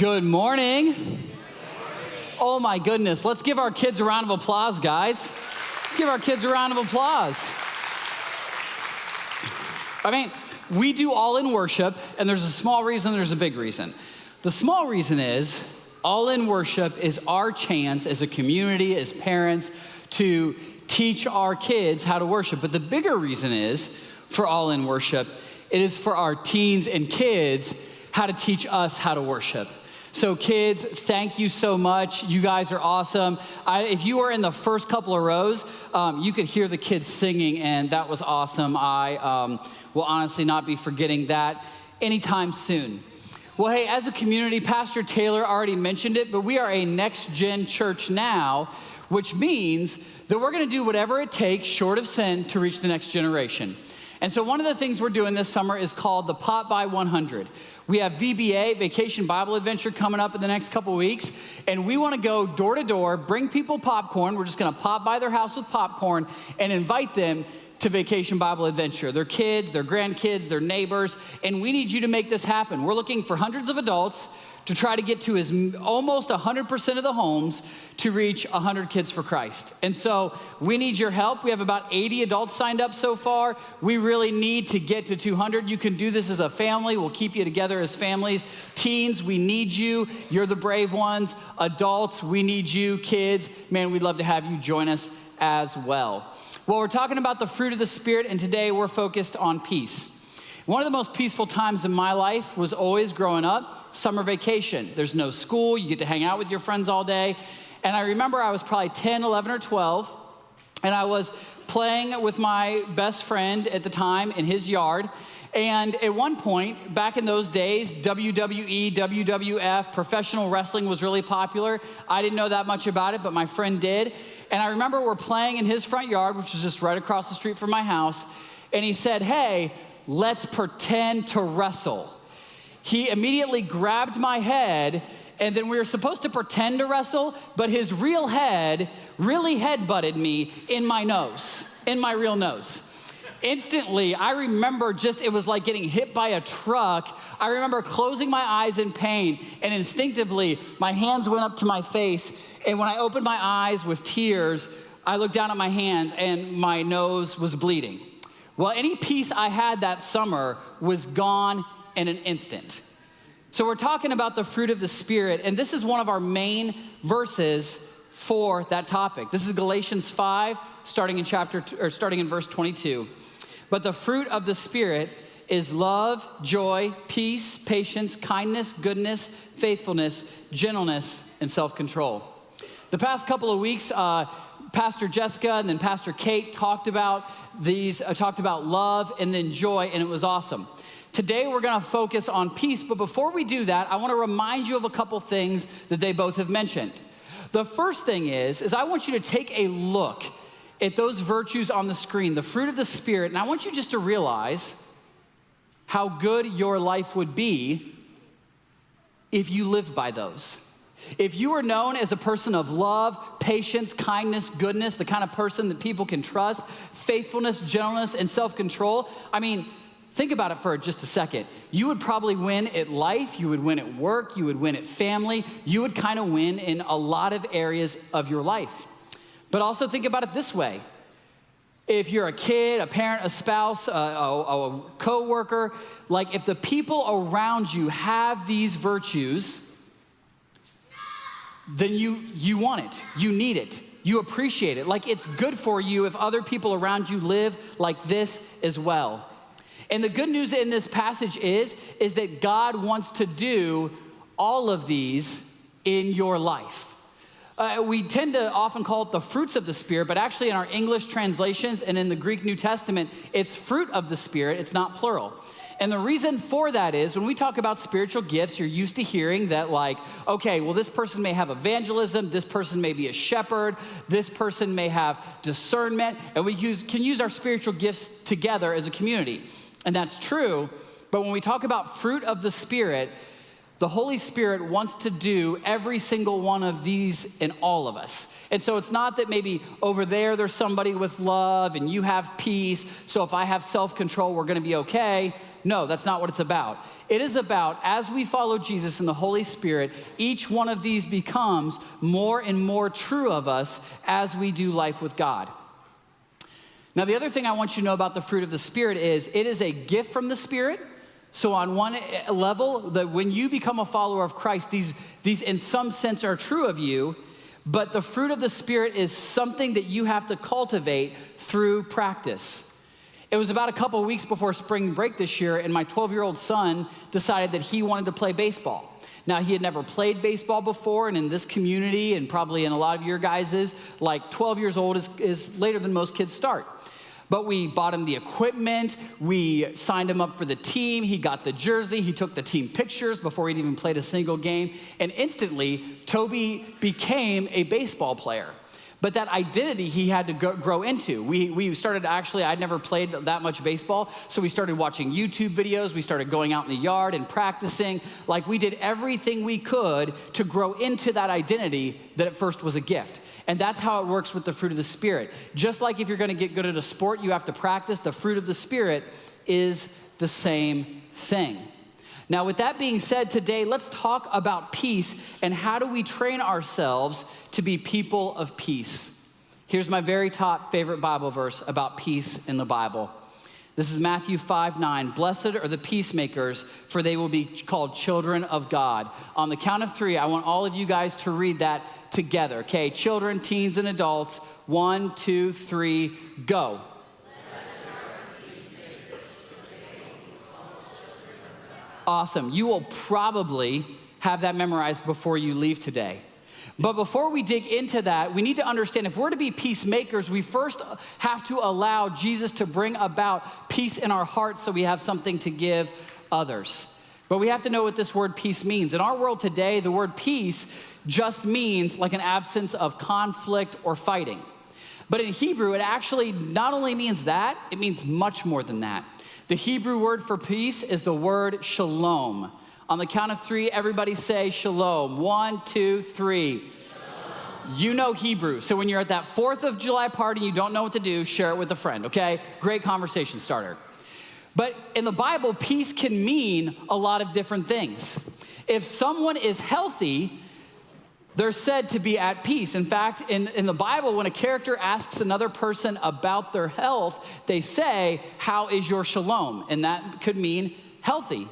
Good morning. Oh my goodness, let's give our kids a round of applause, guys. Let's give our kids a round of applause. I mean, we do all in worship, and there's a small reason, there's a big reason. The small reason is all in worship is our chance as a community, as parents, to teach our kids how to worship. But the bigger reason is for all in worship, it is for our teens and kids how to teach us how to worship. So kids, thank you so much. You guys are awesome. If you were in the first couple of rows, you could hear the kids singing, and that was awesome. I will honestly not be forgetting that anytime soon. Well, hey, as a community, Pastor Taylor already mentioned it, but we are a next-gen church now, which means that we're going to do whatever it takes, short of sin, to reach the next generation. And so one of the things we're doing this summer is called the Pop by 100. We have VBA, Vacation Bible Adventure, coming up in the next couple weeks, and we want to go door to door, bring people popcorn. We're just going to pop by their house with popcorn and invite them to Vacation Bible Adventure. Their kids, their grandkids, their neighbors, and we need you to make this happen. We're looking for hundreds of adults to try to get to almost 100% of the homes to reach 100 kids for Christ. And so we need your help. We have about 80 adults signed up so far. We really need to get to 200. You can do this as a family. We'll keep you together as families. Teens, we need you. You're the brave ones. Adults, we need you. Kids, man, we'd love to have you join us as well. Well, we're talking about the fruit of the Spirit, and today we're focused on peace. One of the most peaceful times in my life was always growing up, summer vacation. There's no school, you get to hang out with your friends all day. And I remember I was probably 10, 11, or 12, and I was playing with my best friend at the time in his yard. And at one point, back in those days, WWE, WWF, professional wrestling was really popular. I didn't know that much about it, but my friend did. And I remember we're playing in his front yard, which is just right across the street from my house. And he said, "Hey, let's pretend to wrestle." He immediately grabbed my head, and then we were supposed to pretend to wrestle, but his real head really headbutted me in my nose, in my real nose. Instantly, I remember it was like getting hit by a truck. I remember closing my eyes in pain, and instinctively, my hands went up to my face, and when I opened my eyes with tears, I looked down at my hands, and my nose was bleeding. Well, any peace I had that summer was gone in an instant. So we're talking about the fruit of the Spirit, and this is one of our main verses for that topic. This is Galatians 5, starting in verse 22. But the fruit of the Spirit is love, joy, peace, patience, kindness, goodness, faithfulness, gentleness, and self-control. The past couple of weeks, Pastor Jessica and then Pastor Kate talked about love and then joy, and it was awesome. Today we're going to focus on peace, but before we do that, I want to remind you of a couple things that they both have mentioned. The first thing is I want you to take a look at those virtues on the screen, the fruit of the Spirit, and I want you just to realize how good your life would be if you lived by those. If you are known as a person of love, patience, kindness, goodness, the kind of person that people can trust, faithfulness, gentleness, and self-control, I mean, think about it for just a second. You would probably win at life, you would win at work, you would win at family, you would kind of win in a lot of areas of your life. But also think about it this way. If you're a kid, a parent, a spouse, a co-worker, like if the people around you have these virtues, then you want it, you need it, you appreciate it. Like it's good for you if other people around you live like this as well. And the good news in this passage is that God wants to do all of these in your life. We tend to often call it the fruits of the Spirit, but actually in our English translations and in the Greek New Testament, it's fruit of the Spirit, it's not plural. And the reason for that is when we talk about spiritual gifts, you're used to hearing that like, okay, well, this person may have evangelism, this person may be a shepherd, this person may have discernment, and we can use our spiritual gifts together as a community. And that's true, but when we talk about fruit of the Spirit, the Holy Spirit wants to do every single one of these in all of us. And so it's not that maybe over there's somebody with love and you have peace, so if I have self-control, we're gonna be okay. No, that's not what it's about. It is about, as we follow Jesus and the Holy Spirit, each one of these becomes more and more true of us as we do life with God. Now, the other thing I want you to know about the fruit of the Spirit is it is a gift from the Spirit. So on one level, that when you become a follower of Christ, these in some sense are true of you, but the fruit of the Spirit is something that you have to cultivate through practice. It was about a couple of weeks before spring break this year, and my 12-year-old son decided that he wanted to play baseball. Now, he had never played baseball before, and in this community, and probably in a lot of your guys's, like 12 years old is later than most kids start. But we bought him the equipment, we signed him up for the team, he got the jersey, he took the team pictures before he'd even played a single game, and instantly, Toby became a baseball player. But that identity he had to grow into. We started I'd never played that much baseball, so we started watching YouTube videos, we started going out in the yard and practicing. Like, we did everything we could to grow into that identity that at first was a gift. And that's how it works with the fruit of the Spirit. Just like if you're gonna get good at a sport, you have to practice, the fruit of the Spirit is the same thing. Now, with that being said, today, let's talk about peace and how do we train ourselves to be people of peace. Here's my very top favorite Bible verse about peace in the Bible. This is Matthew 5:9. Blessed are the peacemakers, for they will be called children of God. On the count of 3, I want all of you guys to read that together. Okay, children, teens, and adults. 1, 2, 3, go. Awesome. You will probably have that memorized before you leave today. But before we dig into that, we need to understand if we're to be peacemakers, we first have to allow Jesus to bring about peace in our hearts so we have something to give others. But we have to know what this word peace means. In our world today, the word peace just means like an absence of conflict or fighting. But in Hebrew, it actually not only means that, it means much more than that. The Hebrew word for peace is the word shalom. On the count of 3, everybody say shalom. 1, 2, 3. Shalom. You know Hebrew, so when you're at that 4th of July party, you don't know what to do, share it with a friend, okay? Great conversation starter. But in the Bible, peace can mean a lot of different things. If someone is healthy, they're said to be at peace. In fact, in the Bible, when a character asks another person about their health, they say, how is your shalom? And that could mean healthy.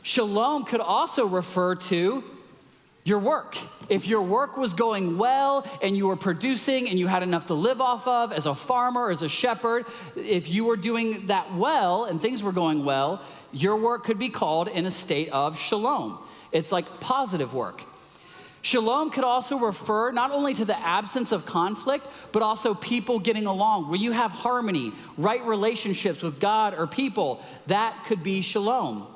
Shalom could also refer to your work. If your work was going well and you were producing and you had enough to live off of as a farmer, as a shepherd, if you were doing that well and things were going well, your work could be called in a state of shalom. It's like positive work. Shalom could also refer not only to the absence of conflict, but also people getting along. Where you have harmony, right relationships with God or people, that could be shalom.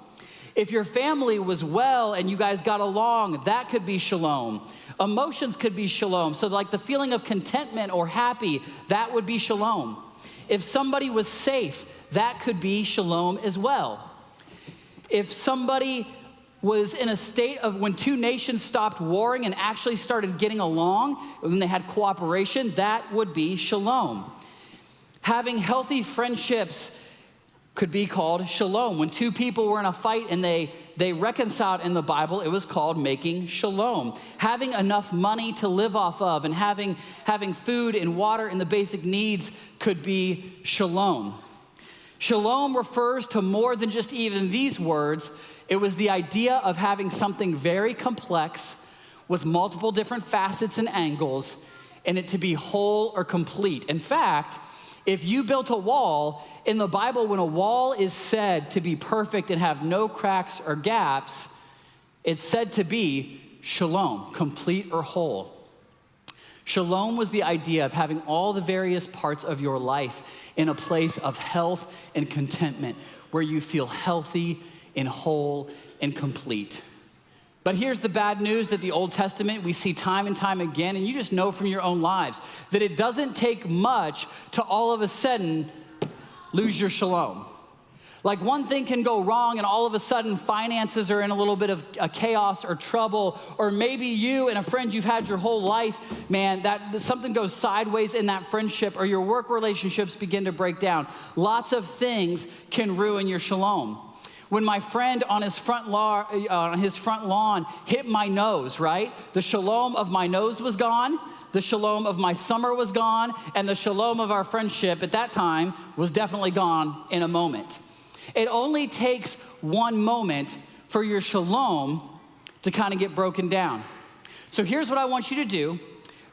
If your family was well and you guys got along, that could be shalom. Emotions could be shalom. So like the feeling of contentment or happy, that would be shalom. If somebody was safe, that could be shalom as well. If somebody was in a state of when 2 nations stopped warring and actually started getting along, when they had cooperation, that would be shalom. Having healthy friendships could be called shalom. When 2 people were in a fight and they reconciled in the Bible, it was called making shalom. Having enough money to live off of and having food and water and the basic needs could be shalom. Shalom refers to more than just even these words. It was the idea of having something very complex with multiple different facets and angles and it to be whole or complete. In fact, if you built a wall, in the Bible, when a wall is said to be perfect and have no cracks or gaps, it's said to be shalom, complete or whole. Shalom was the idea of having all the various parts of your life in a place of health and contentment, where you feel healthy and whole and complete. But here's the bad news that the Old Testament we see time and time again, and you just know from your own lives, that it doesn't take much to all of a sudden lose your shalom. Like one thing can go wrong and all of a sudden finances are in a little bit of a chaos or trouble, or maybe you and a friend you've had your whole life, man, that something goes sideways in that friendship, or your work relationships begin to break down. Lots of things can ruin your shalom. When my friend on his front lawn hit my nose, right? The shalom of my nose was gone. The shalom of my summer was gone. And the shalom of our friendship at that time was definitely gone in a moment. It only takes one moment for your shalom to kind of get broken down. So here's what I want you to do.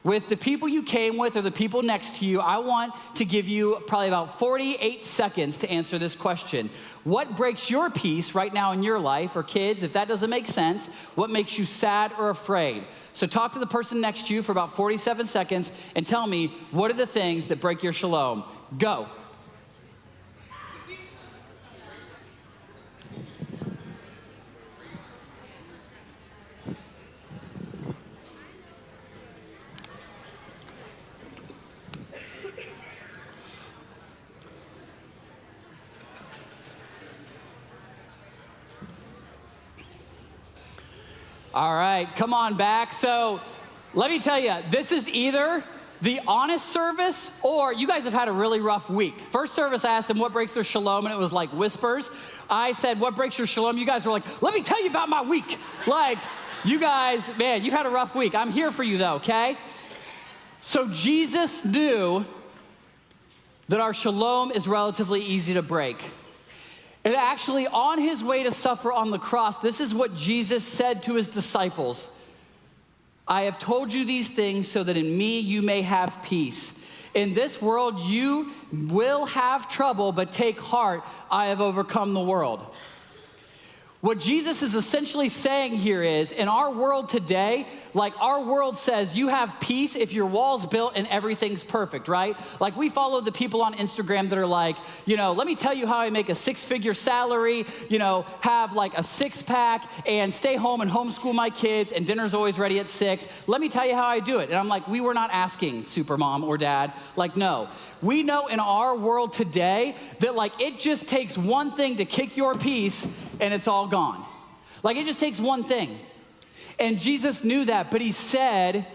With the people you came with or the people next to you, I want to give you probably about 48 seconds to answer this question. What breaks your peace right now in your life? Or kids, if that doesn't make sense, what makes you sad or afraid? So talk to the person next to you for about 47 seconds and tell me, what are the things that break your shalom? Go. All right, come on back. So let me tell you, this is either the honest service or you guys have had a really rough week. First service, I asked them what breaks their shalom, and it was like whispers. I said, what breaks your shalom? You guys were like, let me tell you about my week. Like, you guys, man, you've had a rough week. I'm here for you though, okay? So Jesus knew that our shalom is relatively easy to break. And actually, on his way to suffer on the cross, this is what Jesus said to his disciples. I have told you these things so that in me you may have peace. In this world you will have trouble, but take heart, I have overcome the world. What Jesus is essentially saying here is, in our world today, like our world says you have peace if your wall's built and everything's perfect, right? Like we follow the people on Instagram that are like, let me tell you how I make a 6-figure salary, have like a 6-pack and stay home and homeschool my kids and dinner's always ready at 6. Let me tell you how I do it. And I'm like, we were not asking super mom or dad. Like, no. We know in our world today that like it just takes one thing to kick your peace and it's all gone. Like it just takes one thing. And Jesus knew that, but he said,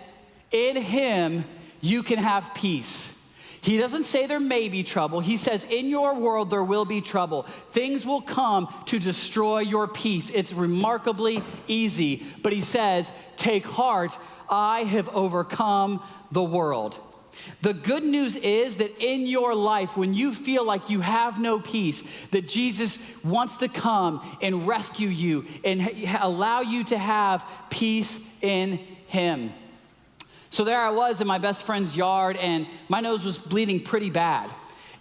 in him, you can have peace. He doesn't say there may be trouble. He says, in your world, there will be trouble. Things will come to destroy your peace. It's remarkably easy. But he says, take heart, I have overcome the world. The good news is that in your life, when you feel like you have no peace, that Jesus wants to come and rescue you and allow you to have peace in him. So there I was in my best friend's yard, and my nose was bleeding pretty bad.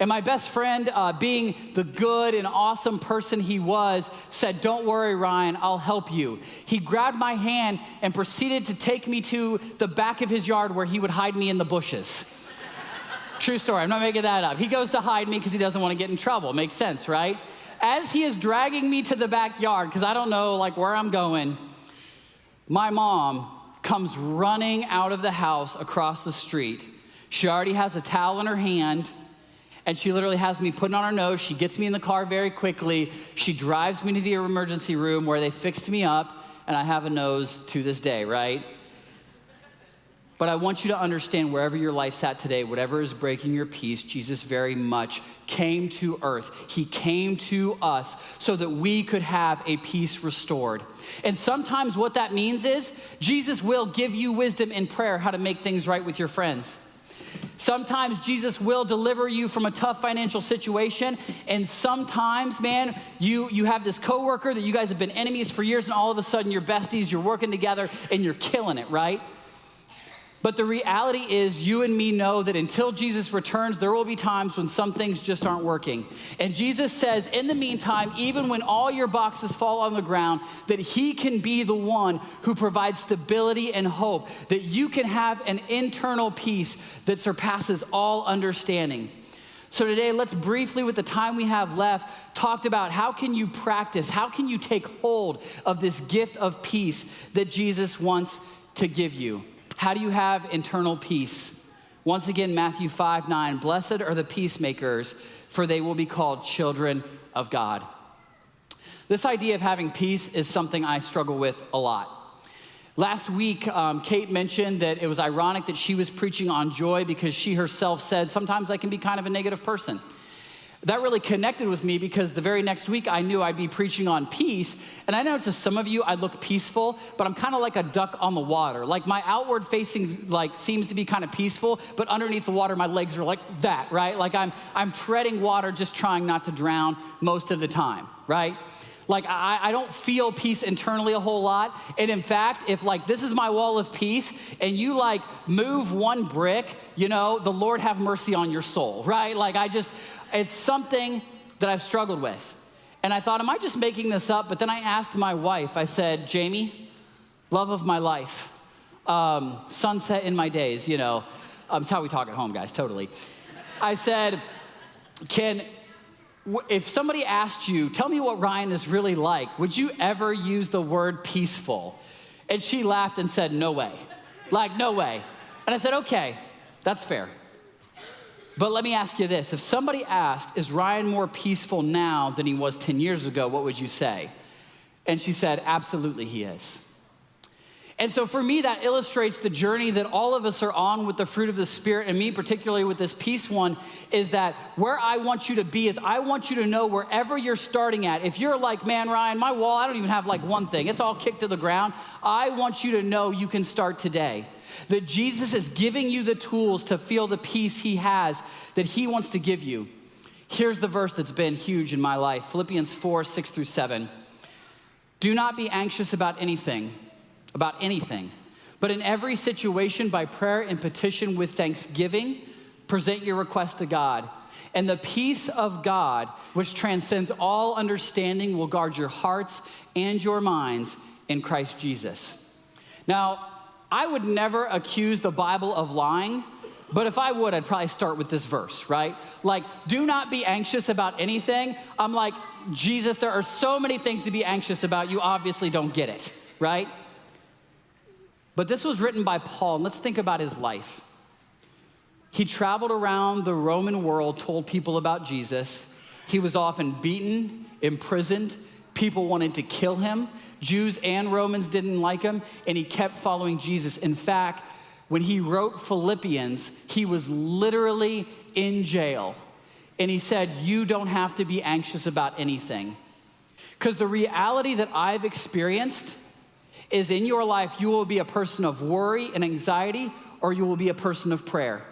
And my best friend, being the good and awesome person he was, said, don't worry, Ryan, I'll help you. He grabbed my hand and proceeded to take me to the back of his yard where he would hide me in the bushes. True story, I'm not making that up. He goes to hide me because he doesn't want to get in trouble. Makes sense, right? As he is dragging me to the backyard, because I don't know like where I'm going, my mom comes running out of the house across the street. She already has a towel in her hand, and she literally has me putting on her nose. She gets me in the car very quickly. She drives me to the emergency room where they fixed me up, and I have a nose to this day, right? But I want you to understand, wherever your life's at today, whatever is breaking your peace, Jesus very much came to earth. He came to us so that we could have a peace restored. And sometimes what that means is Jesus will give you wisdom in prayer how to make things right with your friends. Sometimes Jesus will deliver you from a tough financial situation. And sometimes, man, you have this coworker that you guys have been enemies for years, and all of a sudden you're besties, you're working together, and you're killing it, right? But the reality is, you and me know that until Jesus returns, there will be times when some things just aren't working. And Jesus says, in the meantime, even when all your boxes fall on the ground, that he can be the one who provides stability and hope, that you can have an internal peace that surpasses all understanding. So today, let's briefly, with the time we have left, talk about how can you practice, how can you take hold of this gift of peace that Jesus wants to give you. How do you have internal peace? Once again, Matthew 5:9, blessed are the peacemakers, for they will be called children of God. This idea of having peace is something I struggle with a lot. Last week, Kate mentioned that it was ironic that she was preaching on joy because she herself said, sometimes I can be kind of a negative person. That really connected with me because the very next week I knew I'd be preaching on peace. And I know to some of you I look peaceful, but I'm kind of like a duck on the water. Like my outward facing seems to be kind of peaceful, but underneath the water my legs are like that, right? Like I'm treading water just trying not to drown most of the time, right? Like I don't feel peace internally a whole lot. And in fact, if this is my wall of peace and you move one brick, the Lord have mercy on your soul, right? It's something that I've struggled with. And I thought, am I just making this up? But then I asked my wife, I said, Jamie, love of my life, sunset in my days, it's how we talk at home, guys, totally. I said, if somebody asked you, tell me what Ryan is really like, would you ever use the word peaceful? And she laughed and said, no way. No way. And I said, okay, that's fair. But let me ask you this. If somebody asked, is Ryan more peaceful now than he was 10 years ago, what would you say? And she said, absolutely he is. And so for me, that illustrates the journey that all of us are on with the fruit of the Spirit, and me particularly with this peace one, is that where I want you to be is I want you to know wherever you're starting at. If you're like, man, Ryan, my wall, I don't even have one thing. It's all kicked to the ground. I want you to know you can start today. That Jesus is giving you the tools to feel the peace he has, that he wants to give you. Here's the verse that's been huge in my life. Philippians 4, 6 through 7. Do not be anxious about anything, but in every situation by prayer and petition with thanksgiving, present your request to God. And the peace of God, which transcends all understanding, will guard your hearts and your minds in Christ Jesus. Now, I would never accuse the Bible of lying, but if I would, I'd probably start with this verse, right? Do not be anxious about anything. I'm like, Jesus, there are so many things to be anxious about. You obviously don't get it, right? But this was written by Paul, and let's think about his life. He traveled around the Roman world, told people about Jesus. He was often beaten, imprisoned. People wanted to kill him. Jews and Romans didn't like him, and he kept following Jesus. In fact, when he wrote Philippians, he was literally in jail. And he said, you don't have to be anxious about anything. Because the reality that I've experienced is in your life, you will be a person of worry and anxiety, or you will be a person of prayer.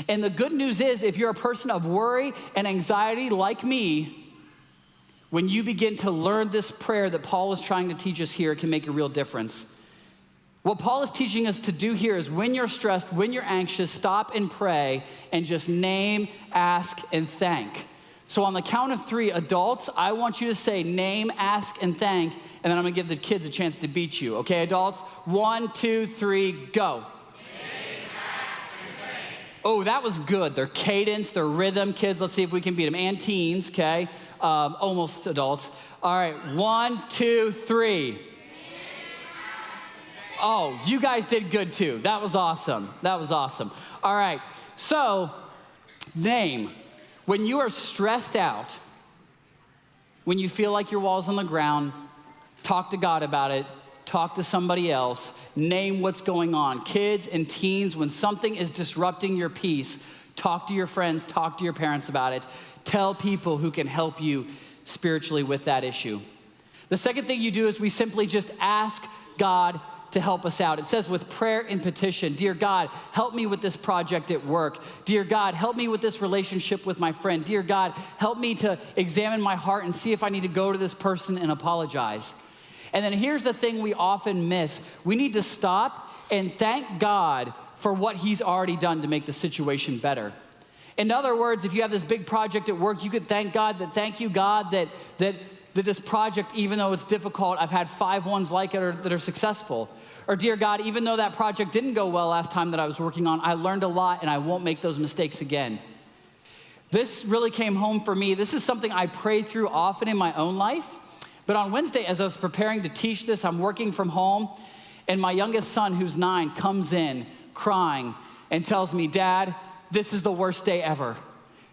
And the good news is, if you're a person of worry and anxiety like me, when you begin to learn this prayer that Paul is trying to teach us here, it can make a real difference. What Paul is teaching us to do here is when you're stressed, when you're anxious, stop and pray and just name, ask, and thank. So on the count of 3, adults, I want you to say name, ask, and thank, and then I'm gonna give the kids a chance to beat you. Okay, adults? 1, 2, 3, go. Oh, that was good. Their cadence, their rhythm. Kids, let's see if we can beat them. And teens, okay? Almost adults. All right, 1, 2, 3. Oh, you guys did good too. That was awesome. All right, so name. When you are stressed out, when you feel like your wall's on the ground, talk to God about it. Talk to somebody else, name what's going on. Kids and teens, when something is disrupting your peace, talk to your friends, talk to your parents about it. Tell people who can help you spiritually with that issue. The second thing you do is we simply just ask God to help us out. It says with prayer and petition, dear God, help me with this project at work. Dear God, help me with this relationship with my friend. Dear God, help me to examine my heart and see if I need to go to this person and apologize. And then here's the thing we often miss. We need to stop and thank God for what he's already done to make the situation better. In other words, if you have this big project at work, you could thank God thank you, God, that this project, even though it's difficult, I've had 5 ones like it that are successful. Or dear God, even though that project didn't go well last time that I was working on, I learned a lot and I won't make those mistakes again. This really came home for me. This is something I pray through often in my own life. But on Wednesday, as I was preparing to teach this, I'm working from home, and my youngest son, who's 9, comes in crying and tells me, Dad, this is the worst day ever.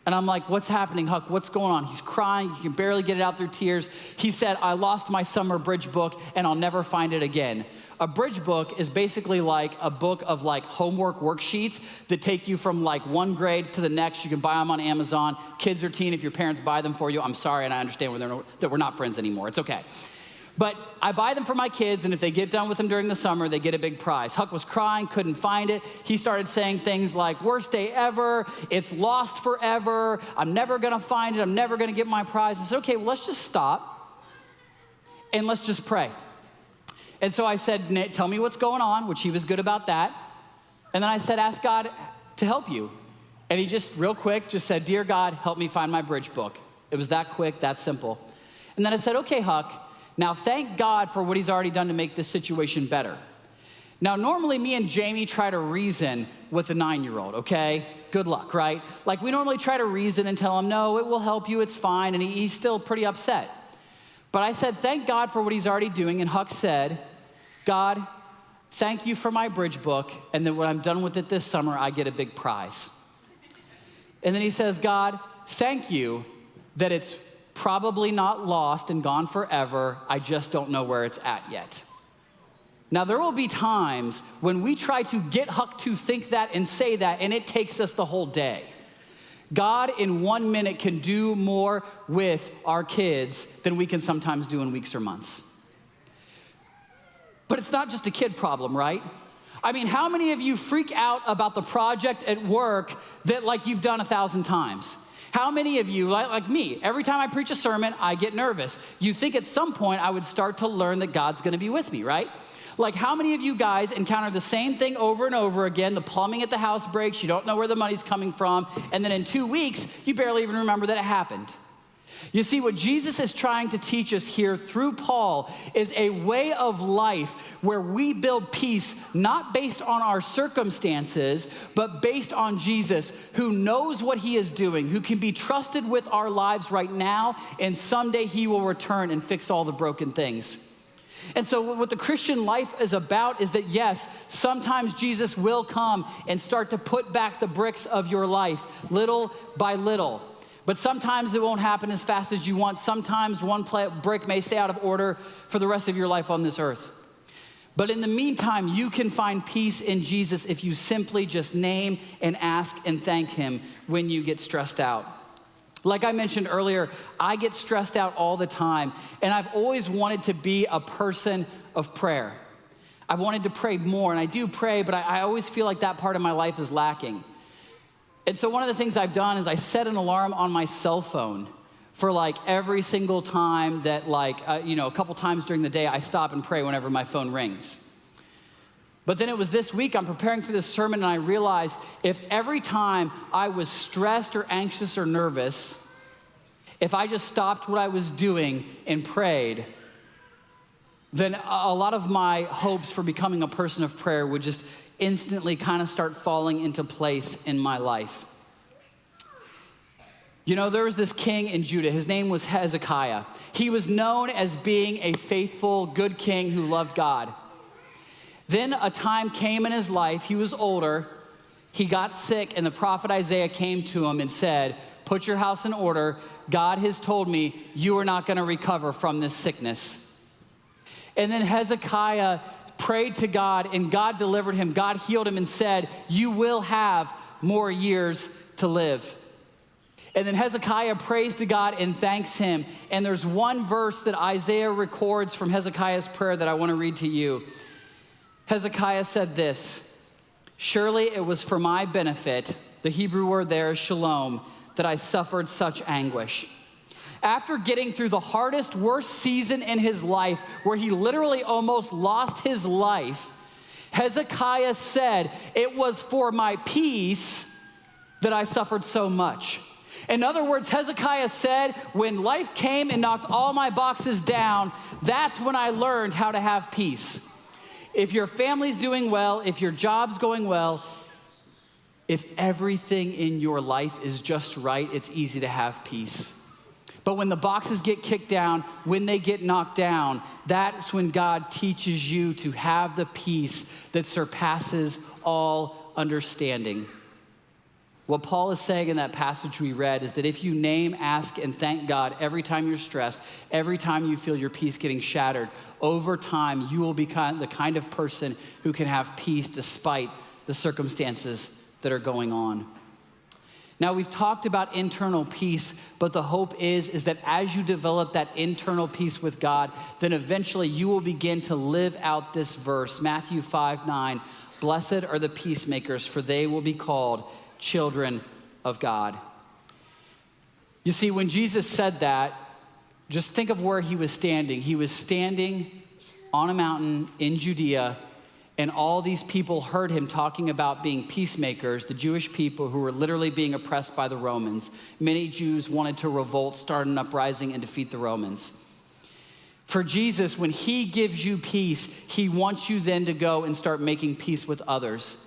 And I'm like, what's happening, Huck? What's going on? He's crying. He can barely get it out through tears. He said, I lost my summer bridge book and I'll never find it again. A bridge book is basically like a book of like homework worksheets that take you from like one grade to the next. You can buy them on Amazon. Kids or teen, if your parents buy them for you, I'm sorry, and I understand that we're not friends anymore. It's okay. But I buy them for my kids, and if they get done with them during the summer, they get a big prize. Huck was crying, couldn't find it. He started saying things like, worst day ever, it's lost forever, I'm never gonna find it, I'm never gonna get my prize. I said, okay, well, let's just stop, and let's just pray. And so I said, Nate, tell me what's going on, which he was good about that. And then I said, ask God to help you. And he just, real quick, just said, dear God, help me find my bridge book. It was that quick, that simple. And then I said, okay, Huck, now, thank God for what he's already done to make this situation better. Now, normally me and Jamie try to reason with a 9-year-old, okay? Good luck, right? Like, we normally try to reason and tell him, no, it will help you, it's fine, and he's still pretty upset. But I said, thank God for what he's already doing, and Huck said, God, thank you for my bridge book, and then when I'm done with it this summer, I get a big prize. And then he says, God, thank you that it's probably not lost and gone forever. I just don't know where it's at yet. Now, there will be times when we try to get Huck to think that and say that, and it takes us the whole day. God, in 1 minute, can do more with our kids than we can sometimes do in weeks or months. But it's not just a kid problem, right? I mean, how many of you freak out about the project at work that like you've done 1,000 times? How many of you, like me, every time I preach a sermon, I get nervous. You think at some point I would start to learn that God's gonna be with me, right? Like, how many of you guys encounter the same thing over and over again? The plumbing at the house breaks, you don't know where the money's coming from, and then in 2 weeks, you barely even remember that it happened. You see, what Jesus is trying to teach us here through Paul is a way of life where we build peace not based on our circumstances, but based on Jesus, who knows what he is doing, who can be trusted with our lives right now, and someday he will return and fix all the broken things. And so what the Christian life is about is that, yes, sometimes Jesus will come and start to put back the bricks of your life, little by little. But sometimes it won't happen as fast as you want. Sometimes one brick may stay out of order for the rest of your life on this earth. But in the meantime, you can find peace in Jesus if you simply just name and ask and thank him when you get stressed out. Like I mentioned earlier, I get stressed out all the time, and I've always wanted to be a person of prayer. I've wanted to pray more, and I do pray, but I always feel like that part of my life is lacking. And so one of the things I've done is I set an alarm on my cell phone for like every single time that a couple times during the day I stop and pray whenever my phone rings. But then it was this week, I'm preparing for this sermon, and I realized if every time I was stressed or anxious or nervous, if I just stopped what I was doing and prayed, then a lot of my hopes for becoming a person of prayer would just instantly kind of start falling into place in my life. You know, there was this king in Judah. His name was Hezekiah. He was known as being a faithful, good king who loved God. Then a time came in his life, he was older, he got sick, and the prophet Isaiah came to him and said, put your house in order. God has told me you are not gonna recover from this sickness. And then Hezekiah prayed to God, and God delivered him. God healed him and said, you will have more years to live. And then Hezekiah prays to God and thanks him. And there's one verse that Isaiah records from Hezekiah's prayer that I want to read to you. Hezekiah said this, surely it was for my benefit, the Hebrew word there is shalom, that I suffered such anguish. After getting through the hardest, worst season in his life, where he literally almost lost his life, Hezekiah said, it was for my peace that I suffered so much. In other words, Hezekiah said, when life came and knocked all my boxes down, that's when I learned how to have peace. If your family's doing well, if your job's going well, if everything in your life is just right, it's easy to have peace. But when the boxes get kicked down, when they get knocked down, that's when God teaches you to have the peace that surpasses all understanding. What Paul is saying in that passage we read is that if you name, ask, and thank God every time you're stressed, every time you feel your peace getting shattered, over time you will become the kind of person who can have peace despite the circumstances that are going on. Now, we've talked about internal peace, but the hope is that as you develop that internal peace with God, then eventually you will begin to live out this verse, Matthew 5:9, "Blessed are the peacemakers, for they will be called children of God." You see, when Jesus said that, just think of where he was standing. He was standing on a mountain in Judea, and all these people heard him talking about being peacemakers, the Jewish people who were literally being oppressed by the Romans. Many Jews wanted to revolt, start an uprising, and defeat the Romans. For Jesus, when he gives you peace, he wants you then to go and start making peace with others.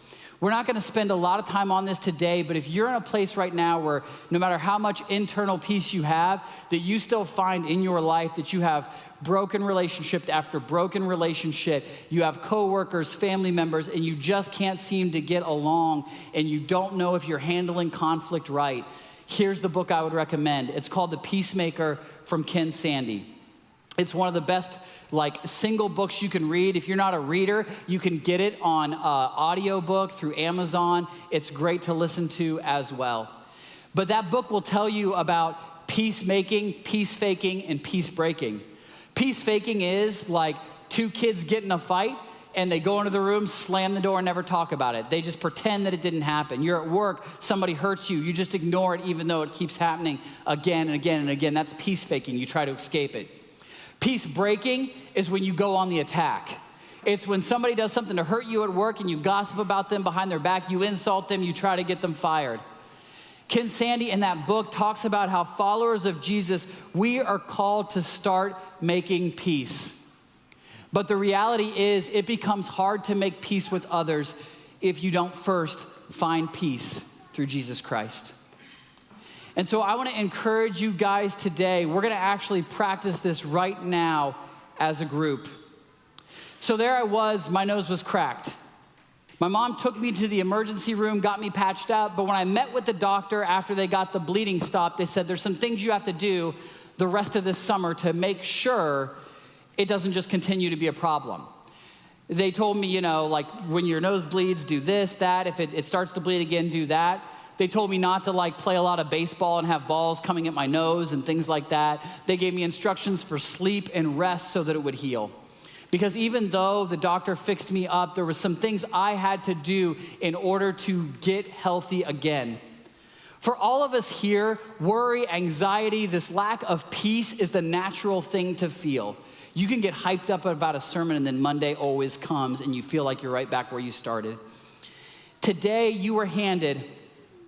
We're not gonna spend a lot of time on this today, but if you're in a place right now where no matter how much internal peace you have, that you still find in your life that you have broken relationship after broken relationship, you have coworkers, family members, and you just can't seem to get along, and you don't know if you're handling conflict right, here's the book I would recommend. It's called The Peacemaker from Ken Sande. It's one of the best single books you can read. If you're not a reader, you can get it on audiobook through Amazon. It's great to listen to as well. But that book will tell you about peacemaking, peace faking, and peace breaking. Peace faking is like two kids get in a fight and they go into the room, slam the door, and never talk about it. They just pretend that it didn't happen. You're at work, somebody hurts you, you just ignore it even though it keeps happening again and again and again. That's peace faking. You try to escape it. Peace breaking is when you go on the attack. It's when somebody does something to hurt you at work and you gossip about them behind their back, you insult them, you try to get them fired. Ken Sande in that book talks about how followers of Jesus, we are called to start making peace. But the reality is it becomes hard to make peace with others if you don't first find peace through Jesus Christ. And so I want to encourage you guys today. We're going to actually practice this right now as a group. So there I was, my nose was cracked. My mom took me to the emergency room, got me patched up, but when I met with the doctor after they got the bleeding stopped, they said there's some things you have to do the rest of this summer to make sure it doesn't just continue to be a problem. They told me, when your nose bleeds, do this, that. If it starts to bleed again, do that. They told me not to play a lot of baseball and have balls coming at my nose and things like that. They gave me instructions for sleep and rest so that it would heal. Because even though the doctor fixed me up, there was some things I had to do in order to get healthy again. For all of us here, worry, anxiety, this lack of peace is the natural thing to feel. You can get hyped up about a sermon and then Monday always comes and you feel like you're right back where you started. Today, you were handed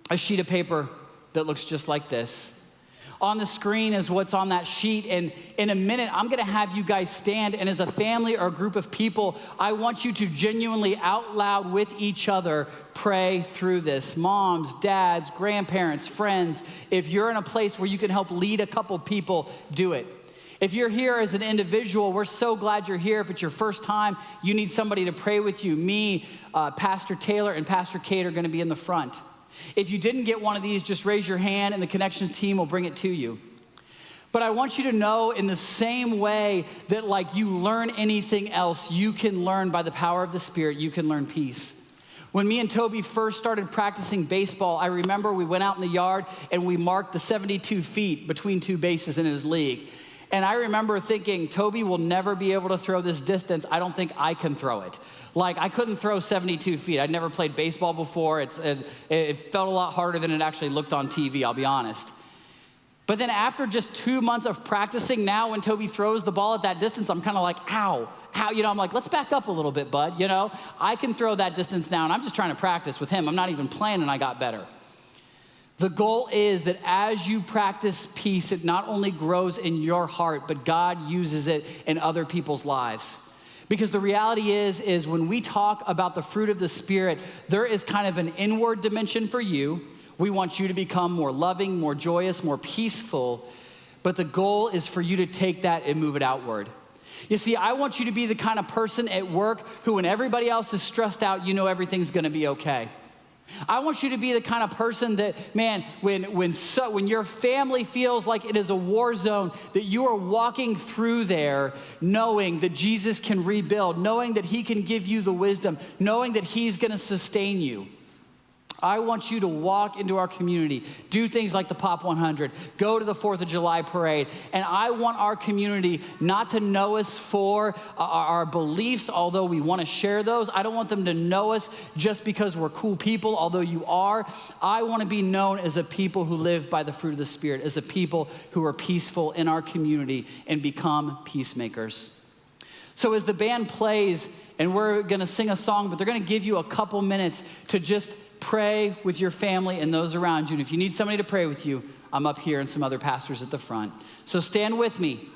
a sheet of paper that looks just like this. On the screen is what's on that sheet, and in a minute, I'm gonna have you guys stand, and as a family or a group of people, I want you to genuinely out loud with each other pray through this. Moms, dads, grandparents, friends, if you're in a place where you can help lead a couple people, do it. If you're here as an individual, we're so glad you're here. If it's your first time, you need somebody to pray with you. Me, Pastor Taylor, and Pastor Kate are gonna be in the front. If you didn't get one of these, just raise your hand and the Connections team will bring it to you. But I want you to know in the same way that you learn anything else, you can learn by the power of the Spirit, you can learn peace. When me and Toby first started practicing baseball, I remember we went out in the yard and we marked the 72 feet between two bases in his league. And I remember thinking, Toby will never be able to throw this distance. I don't think I can throw it. I couldn't throw 72 feet. I'd never played baseball before. It felt a lot harder than it actually looked on TV, I'll be honest. But then after just 2 months of practicing, now when Toby throws the ball at that distance, I'm kind of like, ow, I'm like, let's back up a little bit, bud, I can throw that distance now, and I'm just trying to practice with him. I'm not even playing, and I got better. The goal is that as you practice peace, it not only grows in your heart, but God uses it in other people's lives. Because the reality is when we talk about the fruit of the Spirit, there is kind of an inward dimension for you. We want you to become more loving, more joyous, more peaceful. But the goal is for you to take that and move it outward. You see, I want you to be the kind of person at work who when everybody else is stressed out, everything's gonna be okay. I want you to be the kind of person that, man, when your family feels like it is a war zone, that you are walking through there knowing that Jesus can rebuild, knowing that he can give you the wisdom, knowing that he's gonna sustain you. I want you to walk into our community, do things like the Pop 100, go to the 4th of July parade, and I want our community not to know us for our beliefs, although we want to share those. I don't want them to know us just because we're cool people, although you are. I want to be known as a people who live by the fruit of the Spirit, as a people who are peaceful in our community and become peacemakers. So as the band plays, and we're going to sing a song, but they're going to give you a couple minutes to just pray with your family and those around you. And if you need somebody to pray with you, I'm up here and some other pastors at the front. So stand with me.